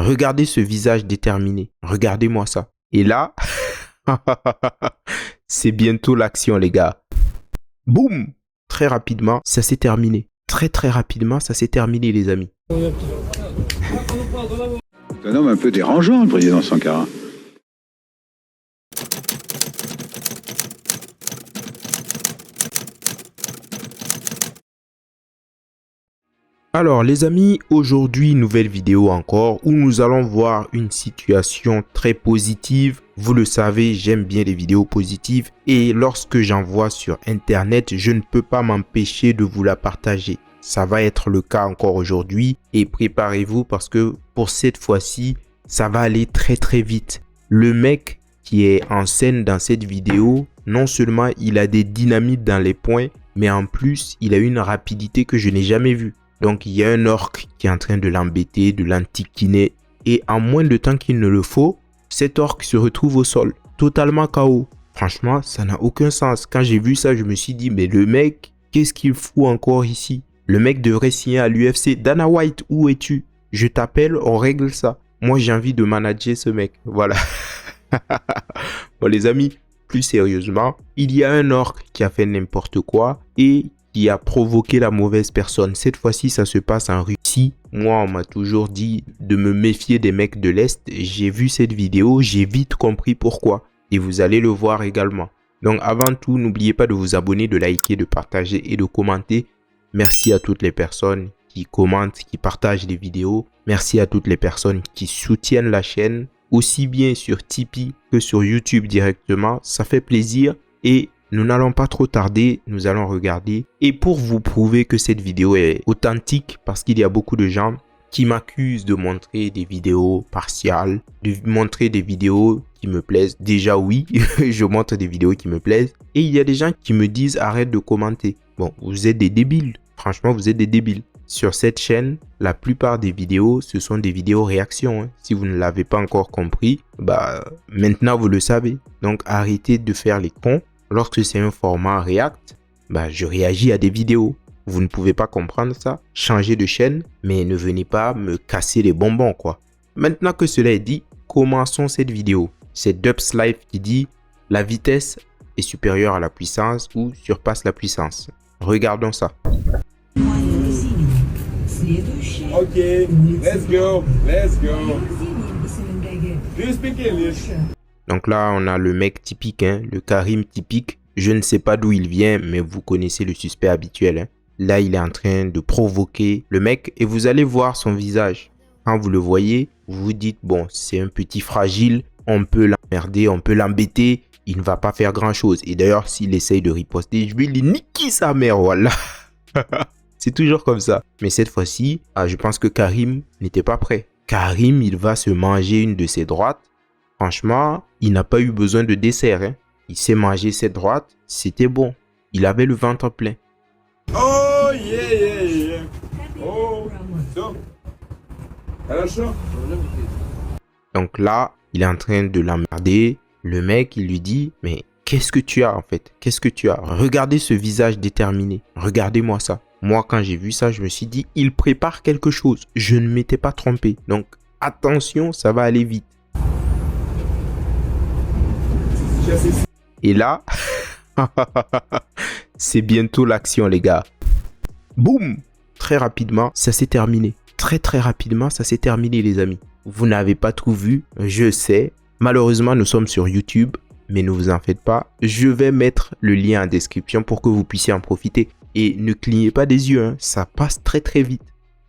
Regardez ce visage déterminé. Regardez-moi ça. Et là, c'est bientôt l'action, les gars. Boum! Très rapidement, ça s'est terminé. Très rapidement, ça s'est terminé, les amis. C'est un homme un peu dérangeant, le président Sankara. Alors les amis, aujourd'hui nouvelle vidéo encore où nous allons voir une situation très positive. Vous le savez, j'aime bien les vidéos positives et lorsque j'en vois sur internet, je ne peux pas m'empêcher de vous la partager. Ça va être le cas encore aujourd'hui et préparez-vous parce que pour cette fois-ci, ça va aller très vite. Le mec qui est en scène dans cette vidéo, non seulement il a des dynamites dans les poings, mais en plus il a une rapidité que je n'ai jamais vue. Donc, il y a un orc qui est en train de l'embêter, de l'enquiquiner. Et en moins de temps qu'il ne le faut, cet orc se retrouve au sol, totalement KO. Franchement, ça n'a aucun sens. Quand j'ai vu ça, je me suis dit, mais le mec, qu'est-ce qu'il fout encore ici? Le mec devrait signer à l'UFC. Dana White, où es-tu? Je t'appelle, on règle ça. Moi, j'ai envie de manager ce mec. Voilà. Bon, les amis, plus sérieusement, il y a un orc qui a fait n'importe quoi et qui a provoqué la mauvaise personne. Cette fois-ci, ça se passe en Russie. Moi, on m'a toujours dit de me méfier des mecs de l'Est. J'ai vu cette vidéo, j'ai vite compris pourquoi. Et vous allez le voir également. Donc, avant tout, n'oubliez pas de vous abonner, de liker, de partager et de commenter. Merci à toutes les personnes qui commentent, qui partagent les vidéos. Merci à toutes les personnes qui soutiennent la chaîne, aussi bien sur Tipeee que sur YouTube directement. Ça fait plaisir et nous n'allons pas trop tarder, nous allons regarder. Et pour vous prouver que cette vidéo est authentique, parce qu'il y a beaucoup de gens qui m'accusent de montrer des vidéos partiales, de montrer des vidéos qui me plaisent. Déjà oui, je montre des vidéos qui me plaisent. Et il y a des gens qui me disent arrête de commenter. Bon, vous êtes des débiles. Franchement, vous êtes des débiles. Sur cette chaîne, la plupart des vidéos, ce sont des vidéos réactions. Hein. Si vous ne l'avez pas encore compris, maintenant vous le savez. Donc arrêtez de faire les cons. Lorsque c'est un format React, je réagis à des vidéos. Vous ne pouvez pas comprendre ça. Changez de chaîne, mais ne venez pas me casser les bonbons, quoi. Maintenant que cela est dit, commençons cette vidéo. C'est Dubslife qui dit « La vitesse est supérieure à la puissance ou surpasse la puissance ». Regardons ça. Ok, let's go. Do you speak English? Donc là, on a le mec typique, hein, le Karim typique. Je ne sais pas d'où il vient, mais vous connaissez le suspect habituel. Hein. Là, il est en train de provoquer le mec et vous allez voir son visage. Quand vous le voyez, vous vous dites, bon, c'est un petit fragile, on peut l'emmerder, on peut l'embêter, il ne va pas faire grand-chose. Et d'ailleurs, s'il essaye de riposter, je vais lui niquer sa mère, voilà. C'est toujours comme ça. Mais cette fois-ci, je pense que Karim n'était pas prêt. Karim, il va se manger une de ses droites. Franchement, il n'a pas eu besoin de dessert. Hein. Il s'est mangé cette droite, c'était bon. Il avait le ventre plein. Oh yeah. Oh, so. Donc là, il est en train de l'emmerder. Le mec, il lui dit, mais qu'est-ce que tu as en fait? Qu'est-ce que tu as? Regardez ce visage déterminé. Regardez-moi ça. Moi, quand j'ai vu ça, je me suis dit, il prépare quelque chose. Je ne m'étais pas trompé. Donc, attention, ça va aller vite. Et là, c'est bientôt l'action, les gars. Boum! Très rapidement, ça s'est terminé. Très rapidement, ça s'est terminé, les amis. Vous n'avez pas tout vu, je sais. Malheureusement, nous sommes sur YouTube, mais ne vous en faites pas. Je vais mettre le lien en description pour que vous puissiez en profiter. Et ne clignez pas des yeux, hein. Ça passe très vite.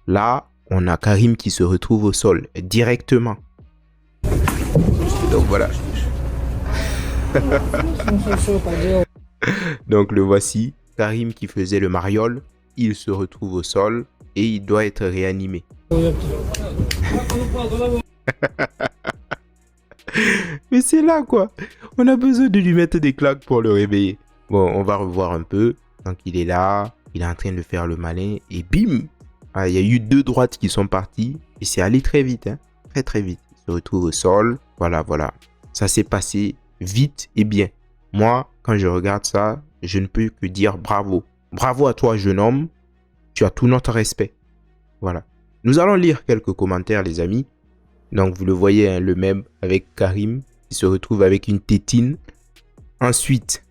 Là, on a Karim qui se retrouve au sol directement. Donc voilà. Donc le voici, Karim qui faisait le mariole, il se retrouve au sol et il doit être réanimé. Mais c'est là quoi, on a besoin de lui mettre des claques pour le réveiller. Bon, on va revoir un peu. Donc il est là, il est en train de faire le malin et bim, il y a eu 2 droites qui sont parties et c'est allé très vite, hein, très vite. Il se retrouve au sol, voilà, ça s'est passé vite et bien. Moi, quand je regarde ça, je ne peux que dire bravo. Bravo à toi, jeune homme. Tu as tout notre respect. Voilà. Nous allons lire quelques commentaires, les amis. Donc, vous le voyez, hein, le même avec Karim qui se retrouve avec une tétine. Ensuite,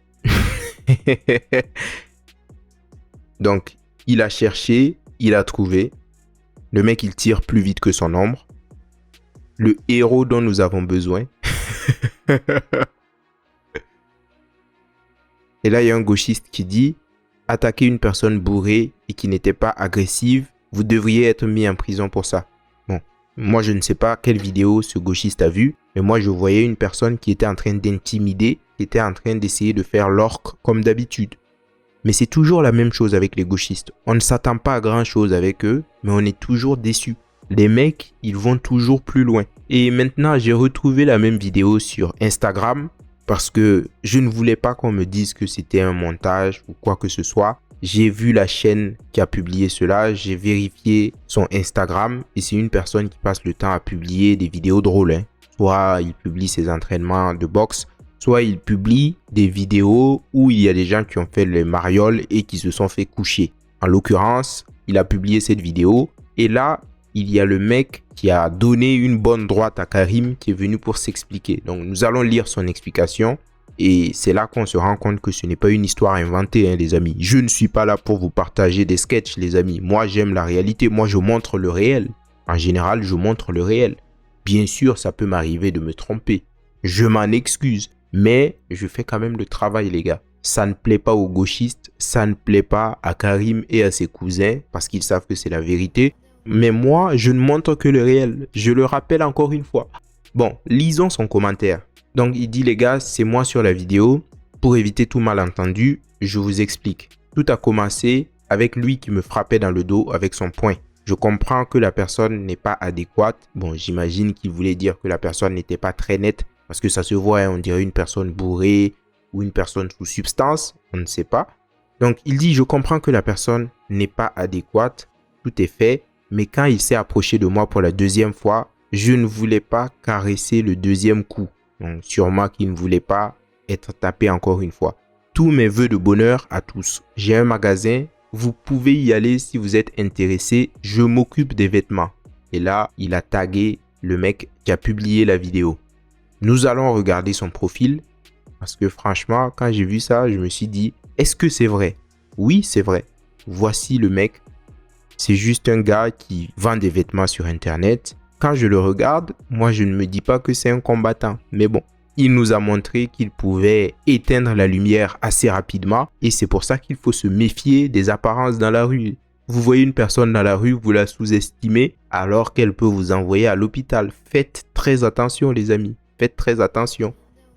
donc, il a cherché, il a trouvé. Le mec, il tire plus vite que son ombre. Le héros dont nous avons besoin. Et là, il y a un gauchiste qui dit « Attaquer une personne bourrée et qui n'était pas agressive, vous devriez être mis en prison pour ça. » Bon, moi, je ne sais pas quelle vidéo ce gauchiste a vu, mais moi, je voyais une personne qui était en train d'intimider, qui était en train d'essayer de faire l'orque comme d'habitude. Mais c'est toujours la même chose avec les gauchistes. On ne s'attend pas à grand-chose avec eux, mais on est toujours déçus. Les mecs, ils vont toujours plus loin. Et maintenant, j'ai retrouvé la même vidéo sur Instagram parce que je ne voulais pas qu'on me dise que c'était un montage ou quoi que ce soit. J'ai vu la chaîne qui a publié cela, j'ai vérifié son Instagram et c'est une personne qui passe le temps à publier des vidéos drôles. Hein. Soit il publie ses entraînements de boxe, soit il publie des vidéos où il y a des gens qui ont fait les marioles et qui se sont fait coucher. En l'occurrence, il a publié cette vidéo et là, il y a le mec qui a donné une bonne droite à Karim qui est venu pour s'expliquer. Donc, nous allons lire son explication et c'est là qu'on se rend compte que ce n'est pas une histoire inventée, hein, les amis. Je ne suis pas là pour vous partager des sketchs, les amis. Moi, j'aime la réalité. Moi, je montre le réel. En général, je montre le réel. Bien sûr, ça peut m'arriver de me tromper. Je m'en excuse. Mais je fais quand même le travail, les gars. Ça ne plaît pas aux gauchistes. Ça ne plaît pas à Karim et à ses cousins parce qu'ils savent que c'est la vérité. Mais moi, je ne montre que le réel. Je le rappelle encore une fois. Bon, lisons son commentaire. Donc, il dit, les gars, c'est moi sur la vidéo. Pour éviter tout malentendu, je vous explique. Tout a commencé avec lui qui me frappait dans le dos avec son poing. Je comprends que la personne n'est pas adéquate. Bon, j'imagine qu'il voulait dire que la personne n'était pas très nette. Parce que ça se voit, hein, on dirait une personne bourrée ou une personne sous substance. On ne sait pas. Donc, il dit, je comprends que la personne n'est pas adéquate. Tout est fait. Mais quand il s'est approché de moi pour la deuxième fois, je ne voulais pas caresser le deuxième coup. Donc, sûrement qu'il ne voulait pas être tapé encore une fois. Tous mes vœux de bonheur à tous. J'ai un magasin. Vous pouvez y aller si vous êtes intéressé. Je m'occupe des vêtements. Et là, il a tagué le mec qui a publié la vidéo. Nous allons regarder son profil. Parce que franchement, quand j'ai vu ça, je me suis dit, est-ce que c'est vrai? Oui, c'est vrai. Voici le mec. C'est juste un gars qui vend des vêtements sur Internet. Quand je le regarde, moi, je ne me dis pas que c'est un combattant. Mais bon, il nous a montré qu'il pouvait éteindre la lumière assez rapidement. Et c'est pour ça qu'il faut se méfier des apparences dans la rue. Vous voyez une personne dans la rue, vous la sous-estimez alors qu'elle peut vous envoyer à l'hôpital. Faites très attention, les amis. Faites très attention.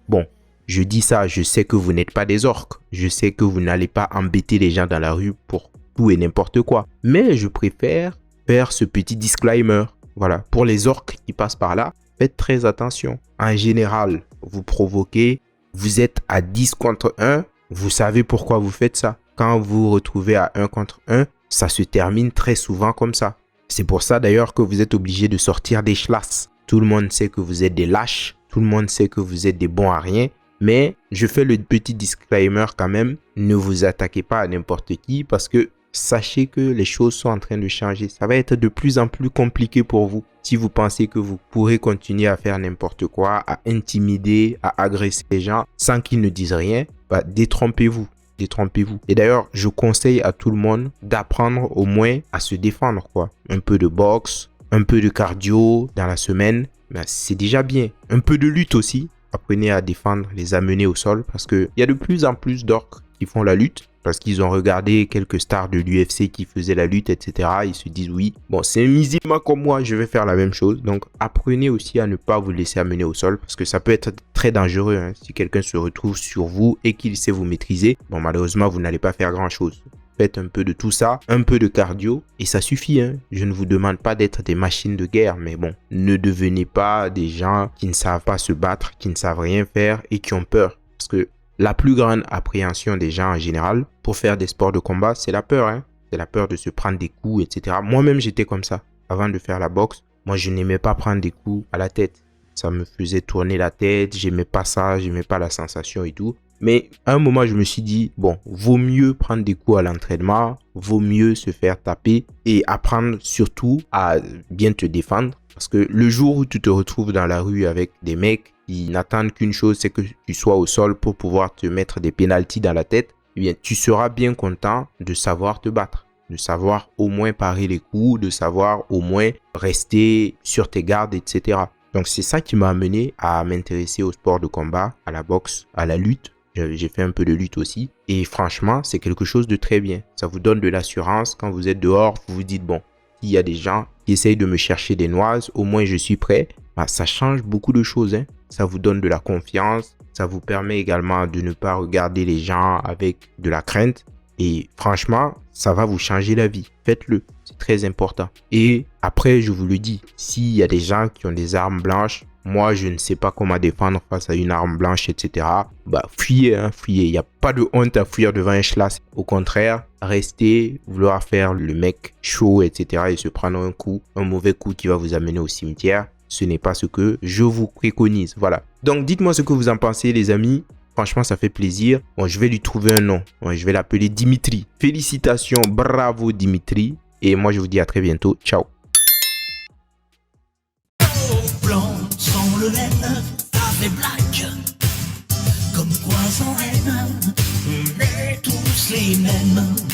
Bon, je dis ça, je sais que vous n'êtes pas des orques. Je sais que vous n'allez pas embêter les gens dans la rue pour tout et n'importe quoi. Mais je préfère faire ce petit disclaimer. Voilà, pour les orques qui passent par là, faites très attention. En général, vous provoquez, vous êtes à 10 contre 1, vous savez pourquoi vous faites ça. Quand vous vous retrouvez à 1 contre 1, ça se termine très souvent comme ça. C'est pour ça d'ailleurs que vous êtes obligé de sortir des chlasses. Tout le monde sait que vous êtes des lâches, tout le monde sait que vous êtes des bons à rien. Mais je fais le petit disclaimer quand même, ne vous attaquez pas à n'importe qui parce que sachez que les choses sont en train de changer. Ça va être de plus en plus compliqué pour vous. Si vous pensez que vous pourrez continuer à faire n'importe quoi, à intimider, à agresser les gens sans qu'ils ne disent rien, bah, détrompez-vous. Détrompez-vous. Et d'ailleurs, je conseille à tout le monde d'apprendre au moins à se défendre, quoi. Un peu de boxe, un peu de cardio dans la semaine, bah, c'est déjà bien. Un peu de lutte aussi. Apprenez à défendre, les amener au sol parce qu'il y a de plus en plus d'orques qui font la lutte. Parce qu'ils ont regardé quelques stars de l'UFC qui faisaient la lutte, etc. Ils se disent oui, bon, c'est un musulman comme moi, je vais faire la même chose. Donc, apprenez aussi à ne pas vous laisser amener au sol parce que ça peut être très dangereux. Hein. Si quelqu'un se retrouve sur vous et qu'il sait vous maîtriser, bon, malheureusement, vous n'allez pas faire grand-chose. Faites un peu de tout ça, un peu de cardio et ça suffit. Hein. Je ne vous demande pas d'être des machines de guerre, mais bon, ne devenez pas des gens qui ne savent pas se battre, qui ne savent rien faire et qui ont peur. Parce que la plus grande appréhension des gens en général pour faire des sports de combat, c'est la peur. Hein. C'est la peur de se prendre des coups, etc. Moi-même, j'étais comme ça. Avant de faire la boxe, moi, je n'aimais pas prendre des coups à la tête. Ça me faisait tourner la tête. J'aimais pas ça. J'aimais pas la sensation et tout. Mais à un moment, je me suis dit, bon, vaut mieux prendre des coups à l'entraînement. Vaut mieux se faire taper et apprendre surtout à bien te défendre. Parce que le jour où tu te retrouves dans la rue avec des mecs qui n'attendent qu'une chose, c'est que tu sois au sol pour pouvoir te mettre des pénaltys dans la tête, eh bien, tu seras bien content de savoir te battre, de savoir au moins parer les coups, de savoir au moins rester sur tes gardes, etc. Donc, c'est ça qui m'a amené à m'intéresser au sport de combat, à la boxe, à la lutte. J'ai fait un peu de lutte aussi. Et franchement, c'est quelque chose de très bien. Ça vous donne de l'assurance. Quand vous êtes dehors, vous vous dites, bon, s'il y a des gens qui essayent de me chercher des noises, au moins je suis prêt. Bah, ça change beaucoup de choses, hein. Ça vous donne de la confiance. Ça vous permet également de ne pas regarder les gens avec de la crainte. Et franchement, ça va vous changer la vie. Faites-le. C'est très important. Et après, je vous le dis, s'il y a des gens qui ont des armes blanches, moi, je ne sais pas comment défendre face à une arme blanche, etc. Bah, fuyez, hein, fuyez. Il n'y a pas de honte à fuir devant un schlass. Au contraire, restez, vouloir faire le mec chaud, etc. et se prendre un mauvais coup qui va vous amener au cimetière. Ce n'est pas ce que je vous préconise. Voilà. Donc, dites-moi ce que vous en pensez, les amis. Franchement, ça fait plaisir. Bon, je vais lui trouver un nom. Bon, je vais l'appeler Dimitri. Félicitations, bravo Dimitri. Et moi, je vous dis à très bientôt. Ciao. Blanc sans le laine, avec black, comme poison haine, on est tous les mêmes.